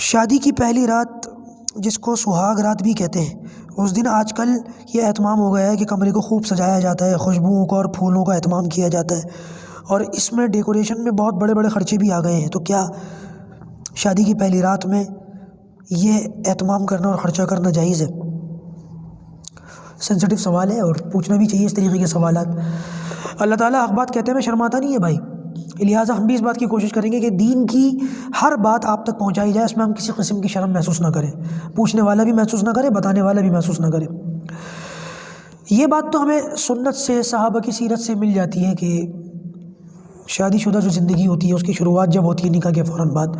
شادی کی پہلی رات، جس کو سہاگ رات بھی کہتے ہیں، اس دن آج کل یہ اہتمام ہو گیا ہے کہ کمرے کو خوب سجایا جاتا ہے، خوشبوؤں کا اور پھولوں کا اہتمام کیا جاتا ہے، اور اس میں ڈیکوریشن میں بہت بڑے بڑے خرچے بھی آ گئے ہیں۔ تو کیا شادی کی پہلی رات میں یہ اہتمام کرنا اور خرچہ کرنا جائز ہے؟ سینسٹیو سوال ہے اور پوچھنا بھی چاہیے اس طریقے کے سوالات۔ اللہ تعالیٰ حق بات کہتے ہیں میں شرماتا نہیں ہے بھائی، لہٰذا ہم بھی اس بات کی کوشش کریں گے کہ دین کی ہر بات آپ تک پہنچائی جائے، اس میں ہم کسی قسم کی شرم محسوس نہ کریں، پوچھنے والا بھی محسوس نہ کرے، بتانے والا بھی محسوس نہ کرے۔ یہ بات تو ہمیں سنت سے، صحابہ کی سیرت سے مل جاتی ہے کہ شادی شدہ جو زندگی ہوتی ہے اس کی شروعات جب ہوتی ہے نکاح کے فوراً بعد،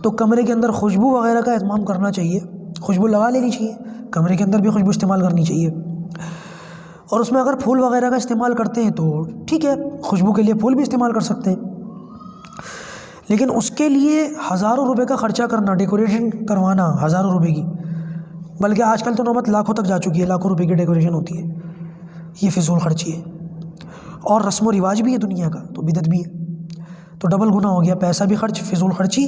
تو کمرے کے اندر خوشبو وغیرہ کا اہتمام کرنا چاہیے، خوشبو لگا لینی چاہیے، کمرے کے اندر بھی خوشبو استعمال کرنی چاہیے، اور اس میں اگر پھول وغیرہ کا استعمال کرتے ہیں تو ٹھیک ہے، خوشبو کے لیے پھول بھی استعمال کر سکتے ہیں، لیکن اس کے لیے ہزاروں روپے کا خرچہ کرنا، ڈیکوریشن کروانا ہزاروں روپے کی، بلکہ آج کل تو نوبت لاکھوں تک جا چکی ہے، لاکھوں روپے کی ڈیکوریشن ہوتی ہے، یہ فضول خرچی ہے، اور رسم و رواج بھی ہے دنیا کا، تو بدعت بھی ہے، تو ڈبل گناہ ہو گیا، پیسہ بھی خرچ، فضول خرچی،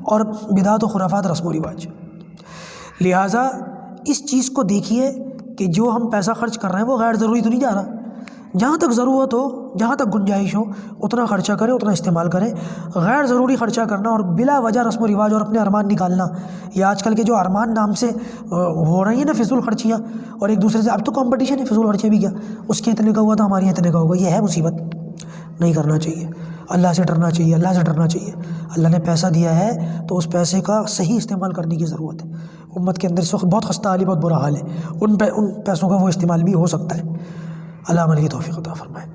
اور بدعت و خرافات رسم و رواج۔ لہٰذا اس چیز کو دیکھیے کہ جو ہم پیسہ خرچ کر رہے ہیں وہ غیر ضروری تو نہیں جا رہا، جہاں تک ضرورت ہو، جہاں تک گنجائش ہو اتنا خرچہ کریں، اتنا استعمال کریں۔ غیر ضروری خرچہ کرنا اور بلا وجہ رسم و رواج اور اپنے ارمان نکالنا، یہ آج کل کے جو ارمان نام سے ہو رہی ہیں نا فضول خرچیاں، اور ایک دوسرے سے اب تو کمپٹیشن ہے، فضول خرچے بھی کیا، اس کے اتنے کا ہوا تو ہمارے اتنے کا ہوگا، یہ ہے مصیبت، نہیں کرنا چاہیے۔ اللہ سے ڈرنا چاہیے، اللہ سے ڈرنا چاہیے۔ اللہ نے پیسہ دیا ہے تو اس پیسے کا صحیح استعمال کرنے کی ضرورت ہے۔ امت کے اندر اس وقت بہت خستہ حال ہے، بہت برا حال ہے، ان پیسوں کا وہ استعمال بھی ہو سکتا ہے۔ اللہ عمل کی توفیق عطا فرمائے۔